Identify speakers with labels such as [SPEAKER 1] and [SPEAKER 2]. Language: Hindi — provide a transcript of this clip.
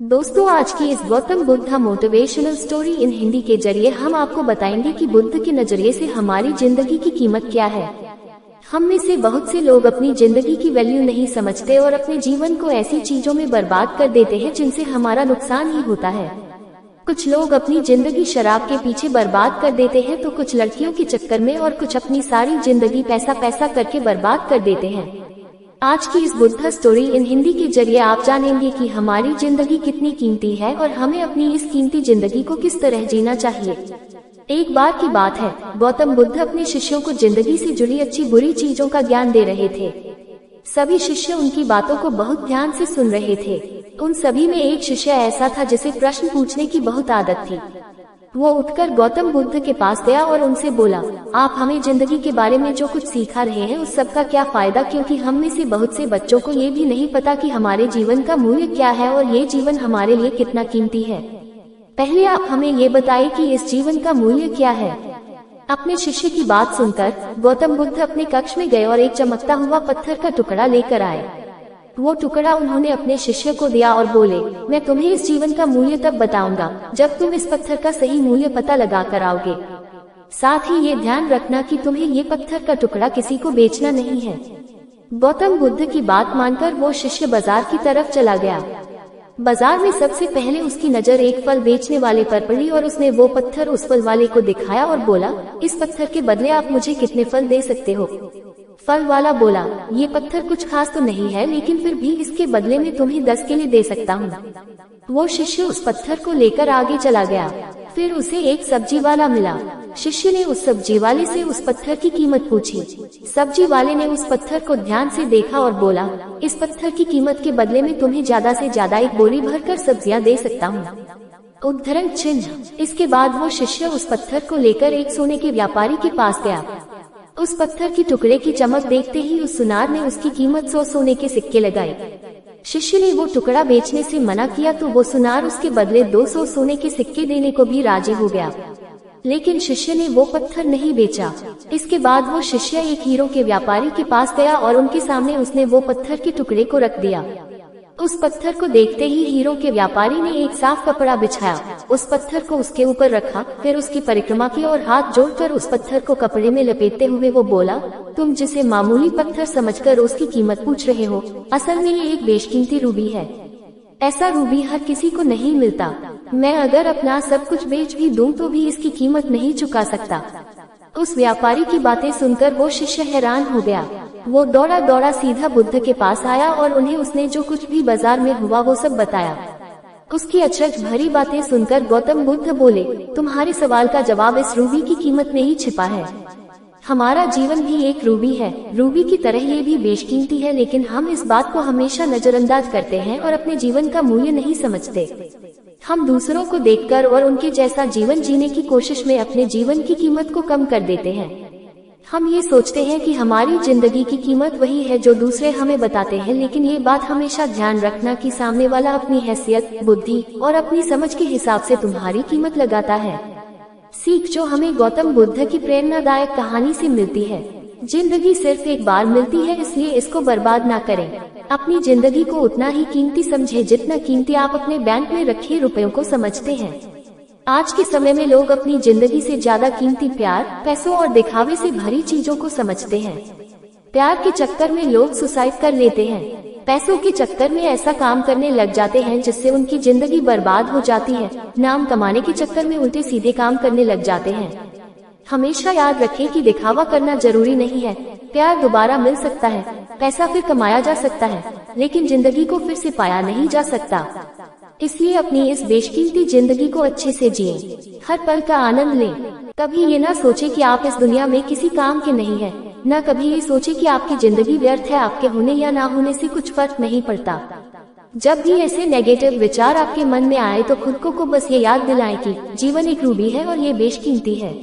[SPEAKER 1] दोस्तों, आज की इस Gautam Buddha motivational story in Hindi के जरिए हम आपको बताएंगे कि बुद्ध के नजरिए से हमारी जिंदगी की कीमत क्या है। हम में से बहुत से लोग अपनी जिंदगी की वैल्यू नहीं समझते और अपने जीवन को ऐसी चीजों में बर्बाद कर देते हैं जिनसे हमारा नुकसान ही होता है। कुछ लोग अपनी जिंदगी शराब के पीछे बर्बाद कर देते हैं तो कुछ लड़कियों के चक्कर में और कुछ अपनी सारी जिंदगी पैसा करके बर्बाद कर देते हैं। आज की इस बुद्धा स्टोरी इन हिंदी के जरिए आप जानेंगे कि हमारी जिंदगी कितनी कीमती है और हमें अपनी इस कीमती जिंदगी को किस तरह जीना चाहिए। एक बार की बात है, गौतम बुद्ध अपने शिष्यों को जिंदगी से जुड़ी अच्छी बुरी चीजों का ज्ञान दे रहे थे। सभी शिष्य उनकी बातों को बहुत ध्यान से सुन रहे थे। उन सभी में एक शिष्य ऐसा था जिसे प्रश्न पूछने की बहुत आदत थी। वो उठकर गौतम बुद्ध के पास गया और उनसे बोला, आप हमें जिंदगी के बारे में जो कुछ सिखा रहे हैं उस सब का क्या फायदा, क्योंकि हम में से बहुत से बच्चों को ये भी नहीं पता कि हमारे जीवन का मूल्य क्या है और ये जीवन हमारे लिए कितना कीमती है। पहले आप हमें ये बताएं कि इस जीवन का मूल्य क्या है। अपने शिष्य की बात सुनकर गौतम बुद्ध अपने कक्ष में गए और एक चमकता हुआ पत्थर का टुकड़ा लेकर आए। वो टुकड़ा उन्होंने अपने शिष्य को दिया और बोले, मैं तुम्हें इस जीवन का मूल्य तब बताऊंगा जब तुम इस पत्थर का सही मूल्य पता लगा कर आओगे। साथ ही ये ध्यान रखना कि तुम्हें ये पत्थर का टुकड़ा किसी को बेचना नहीं है। गौतम बुद्ध की बात मानकर वो शिष्य बाजार की तरफ चला गया। बाजार में सबसे पहले उसकी नजर एक फल बेचने वाले पर पड़ी और उसने वो पत्थर उस फल वाले को दिखाया और बोला, इस पत्थर के बदले आप मुझे कितने फल दे सकते हो। फल वाला बोला, ये पत्थर कुछ खास तो नहीं है, लेकिन फिर भी इसके बदले में तुम्हें 10 केले दे सकता हूँ। वो शिष्य उस पत्थर को लेकर आगे चला गया। फिर उसे एक सब्जी वाला मिला। शिष्य ने उस सब्जी वाले से उस पत्थर की कीमत पूछी। सब्जी वाले ने उस पत्थर को ध्यान से देखा और बोला, इस पत्थर की कीमत के बदले में तुम्हें ज्यादा से ज्यादा एक बोरी भरकर सब्जियां दे सकता हूँ। उद्धरण चिन्ह। इसके बाद वो शिष्य उस पत्थर को लेकर एक सोने के व्यापारी के पास गया। उस पत्थर की टुकड़े की चमक देखते ही उस सुनार ने उसकी कीमत 100 सोने के सिक्के लगाए। शिष्य ने वो टुकड़ा बेचने से मना किया तो वो सुनार उसके बदले 200 सोने के सिक्के देने को भी राजी हो गया, लेकिन शिष्य ने वो पत्थर नहीं बेचा। इसके बाद वो शिष्य एक हीरो के व्यापारी के पास गया और उनके सामने उसने वो पत्थर के टुकड़े को रख दिया। उस पत्थर को देखते ही हीरो के व्यापारी ने एक साफ कपड़ा बिछाया, उस पत्थर को उसके ऊपर रखा, फिर उसकी परिक्रमा की और हाथ जोड़कर उस पत्थर को कपड़े में लपेटते हुए वो बोला, तुम जिसे मामूली पत्थर समझकर उसकी कीमत पूछ रहे हो, असल में ये एक बेशकीमती रूबी है। ऐसा रूबी हर किसी को नहीं मिलता। मैं अगर अपना सब कुछ बेच भी दूं तो भी इसकी कीमत नहीं चुका सकता। उस व्यापारी की बातें सुनकर वो शिष्य हैरान हो गया। वो दौड़ा दौड़ा सीधा बुद्ध के पास आया और उन्हें उसने जो कुछ भी बाजार में हुआ वो सब बताया। उसकी अचरज भरी बातें सुनकर गौतम बुद्ध बोले, तुम्हारे सवाल का जवाब इस रूबी की कीमत में ही छिपा है। हमारा जीवन भी एक रूबी है, रूबी की तरह ये भी बेशकीमती है, लेकिन हम इस बात को हमेशा नजरअंदाज करते हैं और अपने जीवन का मूल्य नहीं समझते। हम दूसरों को देखकर और उनके जैसा जीवन जीने की कोशिश में अपने जीवन की कीमत को कम कर देते हैं। हम ये सोचते हैं कि हमारी जिंदगी की कीमत वही है जो दूसरे हमें बताते हैं, लेकिन ये बात हमेशा ध्यान रखना कि सामने वाला अपनी हैसियत, बुद्धि और अपनी समझ के हिसाब से तुम्हारी कीमत लगाता है। सीख जो हमें गौतम बुद्ध की प्रेरणादायक कहानी से मिलती है, जिंदगी सिर्फ एक बार मिलती है, इसलिए इसको बर्बाद ना करें। अपनी जिंदगी को उतना ही कीमती समझें जितना कीमती आप अपने बैंक में रखे रुपयों को समझते हैं। आज के समय में लोग अपनी जिंदगी से ज्यादा कीमती प्यार, पैसों और दिखावे से भरी चीजों को समझते हैं। प्यार के चक्कर में लोग सुसाइड कर लेते हैं। पैसों के चक्कर में ऐसा काम करने लग जाते हैं जिससे उनकी जिंदगी बर्बाद हो जाती है। नाम कमाने के चक्कर में उल्टे सीधे काम करने लग जाते हैं। हमेशा याद रखें कि दिखावा करना जरूरी नहीं है। प्यार दोबारा मिल सकता है, पैसा फिर कमाया जा सकता है, लेकिन जिंदगी को फिर से पाया नहीं जा सकता। इसलिए अपनी इस बेशकीमती जिंदगी को अच्छे से जिएं, हर पल का आनंद लें। कभी ये ना सोचे कि आप इस दुनिया में किसी काम के नहीं हैं, न कभी ये सोचे कि आपकी जिंदगी व्यर्थ है, आपके होने या ना होने से कुछ फर्क नहीं पड़ता। जब भी ऐसे नेगेटिव विचार आपके मन में आए तो खुद को बस ये याद दिलाएं कि जीवन एक रूबी है और ये बेशकीमती है।